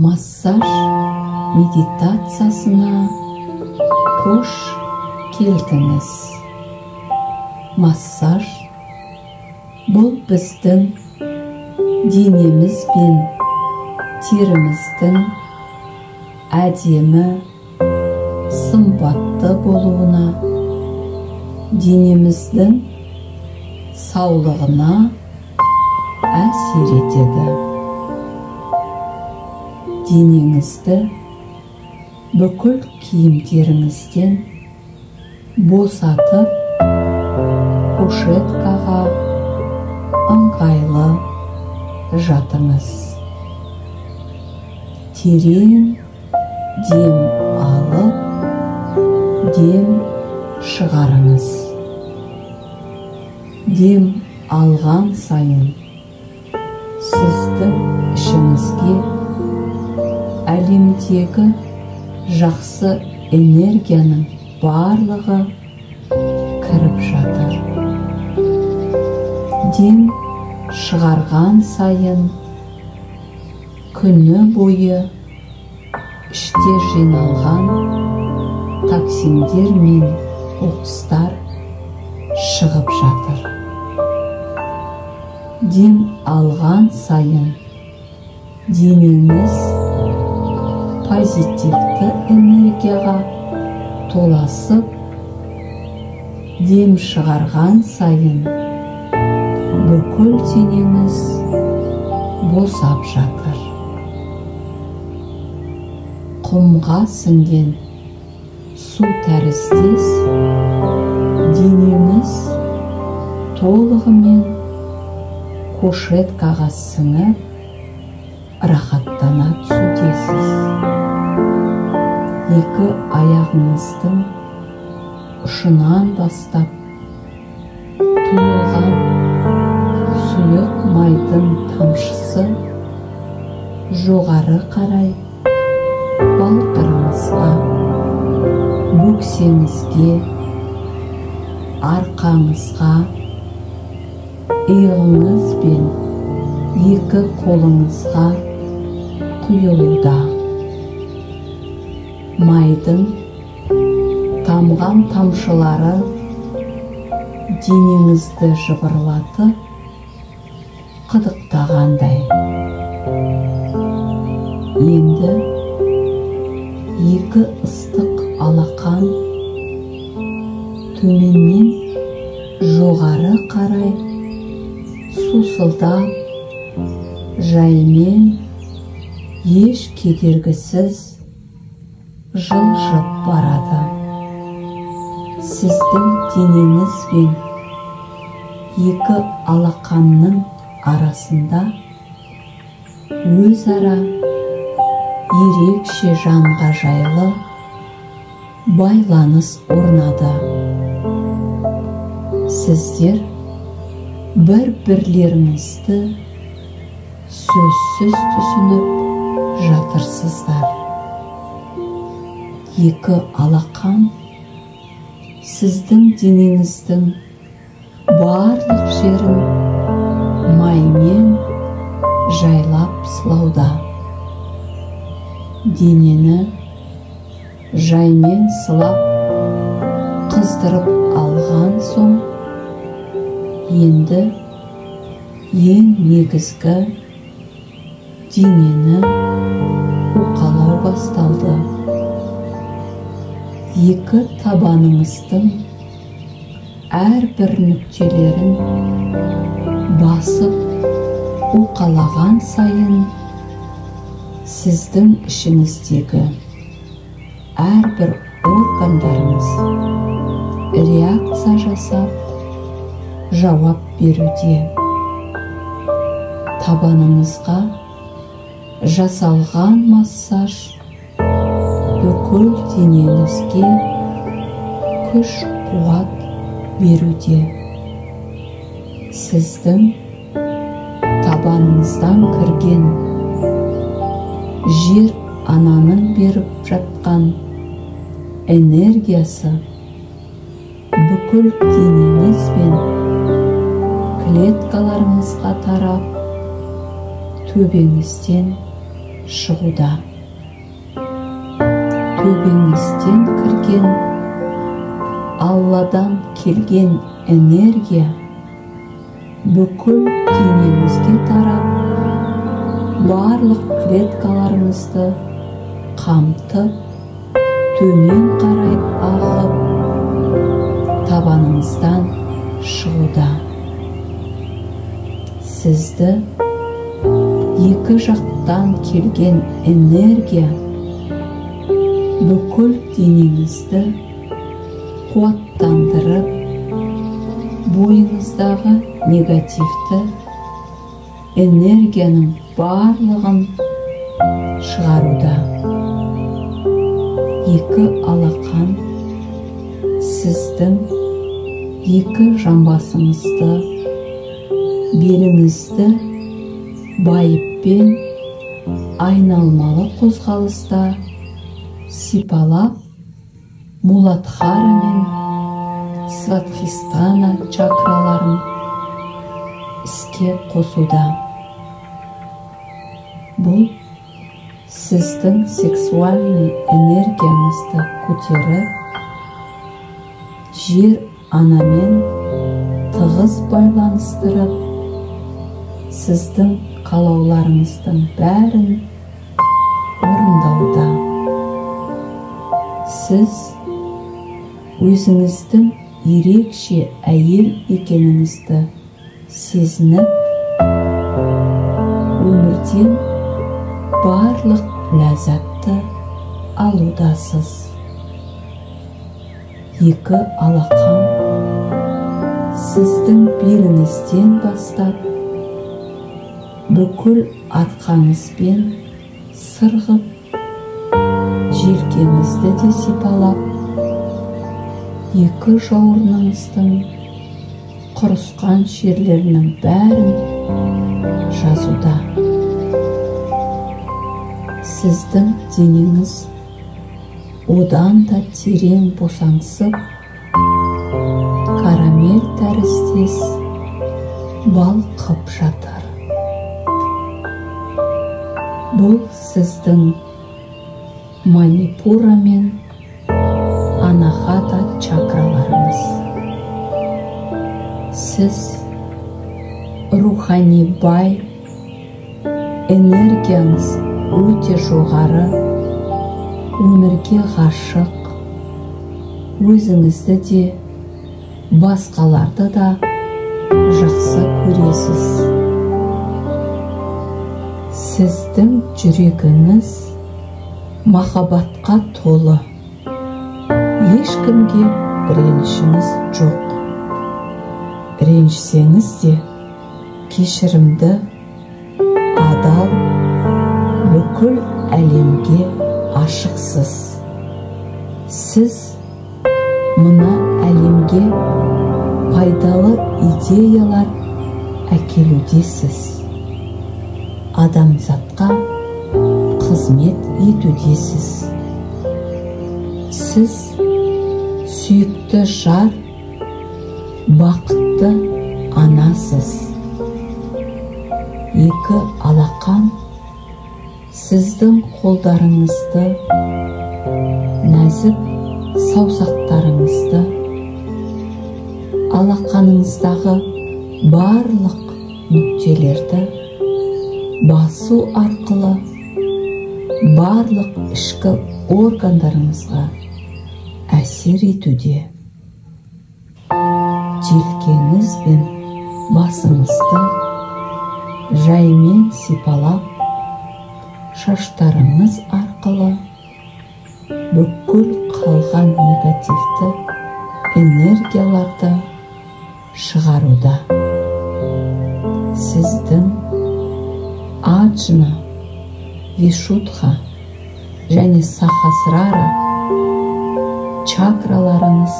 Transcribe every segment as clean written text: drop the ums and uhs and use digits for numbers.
Массаж медитациясына қош келдіңіз. Массаж бұл біздің денеміз бен теріміздің әдемі, сымбатты болуына, денеміздің саулығына әсер етеді. Денеңізді бүкіл киімдеріңізден босатып, кушеткаға ыңғайлы жатыңыз. Терең дем алып, дем шығарыңыз. Дем алған сайын сіздің ішіңізге әлемдегі жақсы энергияның барлығы кіріп жатыр. Дем шығарған сайын күні бойы іште жиналған токсиндер мен қоқыстар шығып жатыр. Дем алған сайын денеңіз позитивті энергияға толасып, дем шығарған сайын бүкіл денеңіз босап жатыр. Құмға сіңген су тәріздес денеңіз толығымен кушеткаға сіңіп, рахаттана түсудесіз. Екі аяғыңыздың ұшынан бастап құйылған сұйық майдың тамшысы жоғары қарай балтырыңызға, бөксеңізге, арқаңызға, иығыңыз бен екі қолыңызға құйылуда. Майдың тамған тамшылары денеңізді жыбырлатып, қыдықтағандай. Енді екі ыстық алақан төменнен жоғары қарай сусылдап, жаймен, еш кедергісіз жылжып барады. Сіздің денеңіз бен екі алақанның арасында өзара ерекше жанға жайлы байланыс орнады. Сіздер бір-бірлеріңізді сөзсіз түсініп жатырсыздар. Екі алақан сіздің денеңіздің барлық жерін маймен жайлап сылауда. Денені жаймен сылап қыздырып алған соң, енді ең негізгі денені уқалау басталды. Екі табаныңыздың әрбір нүктелерін басып уқалаған сайын сіздің ішіңіздегі әрбір органдарыңыз реакция жасап жауап беруде. Табаныңызға жасалған массаж бүкіл денеңізге күш-қуат беруде. Сіздің табаныңыздан кірген жер ананың беріп жатқан энергиясы бүкіл денеңіз бен клеткаларыңызға тарап, төбеңізден шығуда. Төбеңізден кірген, Алладан келген энергия бүкіл денеңізге тарап, барлық клеткаларыңызды қамтып, төмен қарай ағып, табаныңыздан шығуда. Сізді екі жақтан келген энергия бүкіл денеңізді қуаттандырып, бойыңыздағы негативті энергияның барлығын шығаруда. Екі алақан сіздің екі жамбасыңызды, беліңізді байыппен айналмалы қозғалыста сипалап, Муладхара мен Свадхистана чакраларын іске қосуда. Бұл сіздің сексуальный энергияңызды көтеріп, жер анамен тығыз байланыстырып, сіздің қалауларыңыздың бәрін орындауда. Сіз өзіңіздің ерекше әйел екеніңізді сезініп, өмірден барлық ләззатты алудасыз. Екі алақан сіздің беліңізден бастап, бүкіл арқаңызбен сырғып, желкеңізді де сипалап, екі жауырыныңыздың құрысқан жерлерінің бәрін жазуда. Сіздің денеңіз одан да терең босаңсып, карамель тәріздес балқып жатыр. Бұл сіздің Манипура мен Анахата чакраларыңыз. Сіз рухани бай, энергияңыз өте жоғары, өмірге ғашық, өзіңізді де, басқаларды да жақсы көресіз. Сіздің жүрегіңіз махаббатқа толы, ешкімге ренішіңіз жоқ. Ренішсеңіз де кешірімді, адал, бүкіл әлемге ашықсыз. Сіз мына әлемге пайдалы идеялар әкелудесіз. Адамзатқа қызмет етудесіз. Сіз сүйікті жар, бақытты анасыз. Екі алақан сіздің қолдарыңызды, нәзік саусақтарыңызды, алақаныңыздағы барлық нүктелерді басу арқылы барлық ішкі органдарыңызға әсер етуде. Желкеңіз бен басыңызды жаймен сипалап, шаштарыңыз арқылы бүкіл қалған негативті энергияларды шығаруда. Сіздің Аджна, Вишудха және Сахасрара чакраларыңыз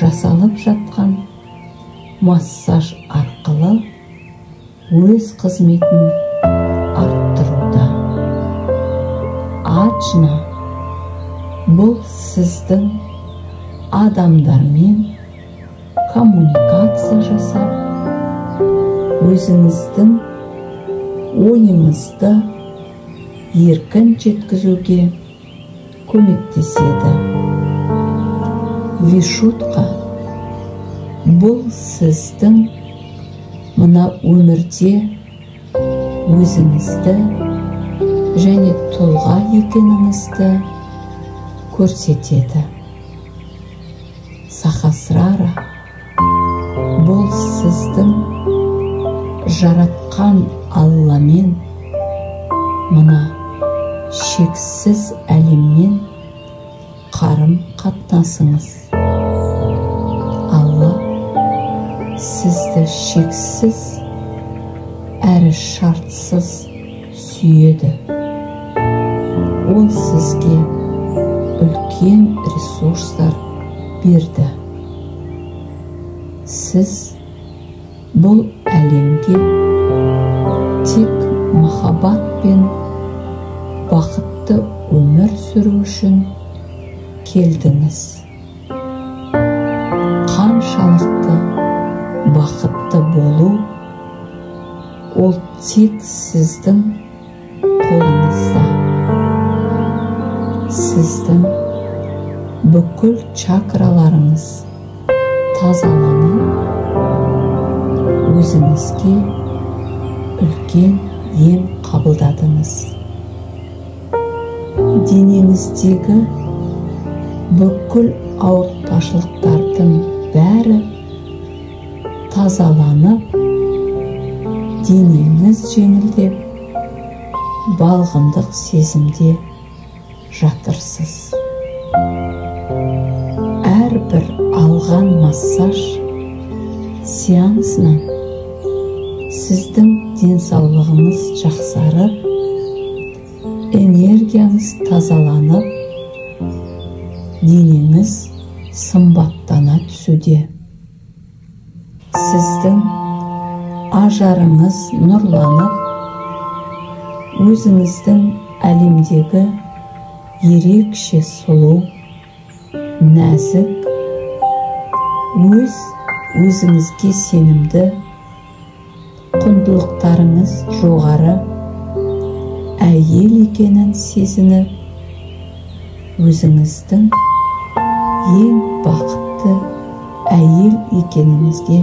жасалып жатқан массаж арқылы өз қызметін арттыруда. Аджна бұл сіздің адамдармен коммуникация жасап, өзіңіздің ойыңызды, еркін жеткізуге көмектеседі. Вишудха бұл сіздің мына өмірде өзіңізді және тұлға екеніңізді көрсетеді. Сахасрара бұл сіздің жаратқан Алламен, мына шексіз әлеммен қарым қатынасыңыз. Алла сізді шексіз әрі шартсыз сүйеді. Ол сізге үлкен ресурстар берді. Сіз бұл әлемге тек махаббат пен бақытты өмір сүру үшін келдіңіз. Қаншалықты бақытты болу, ол тек сіздің қолыңызда. Сіздің бүкіл чакраларыңыз тазаланып, өзіңізге үлкен ем қабылдадыңыз. Денеңіздегі бүкіл ауыртпашылықтардың бәрі тазаланып, денеңіз жеңілдеп, балғындық сезімде жатырсыз. Әрбір алған массаж сеансынан сіздің денсаулығыңыз жақсарып, энергияңыз тазаланып, денеңіз сымбаттана түсуде. Сіздің ажарыңыз нұрланып, өзіңіздің әлемдегі ерекше сұлу, нәзік, өзіңізге сенімді, құндылықтарыңыз жоғары әйел екенін сезініп, өзіңіздің ең бақытты әйел екеніңізге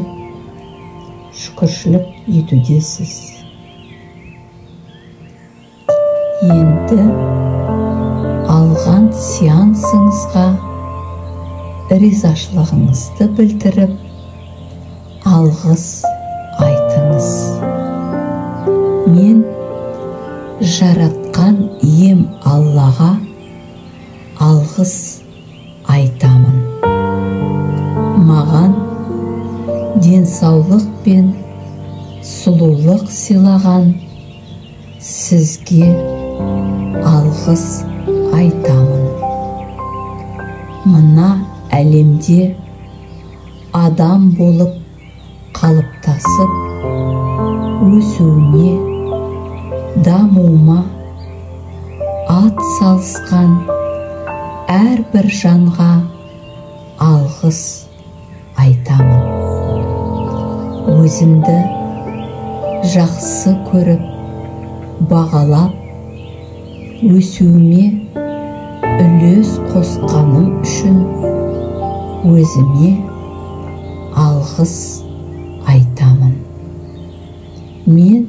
шүкіршілік етудесіз. Енді алған сеансыңызға ризашылығыңызды білдіріп, алғыс айтыңыз. Мен жаратқан ием Аллаға алғыс айтамын. Маған денсаулық пен сұлулық сыйлаған сізге алғыс айтамын. Мына әлемде адам болып қалыптасып, өсуіне, дамуыма ат салысқан әрбір жанға алғыс айтамын. Өзімді жақсы көріп, бағалап, өсуіме үлес қосқаным үшін өзіме алғыс айтамын. Мен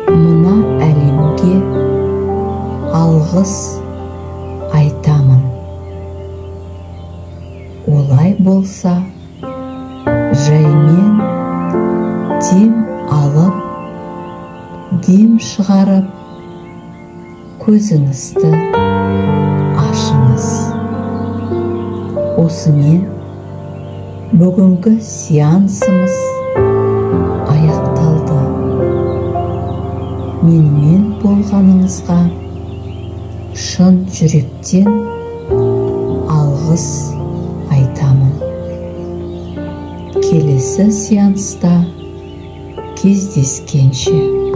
мына әлемге алғыс айтамын. Олай болса, жаймен дем алып, дем шығарып, көзіңізді ашыңыз. Осымен бүгінгі сеансымыз аяқталды. Менімен болғаныңызға шын жүректен алғыс айтамын. Келесі сеанста кездескенше.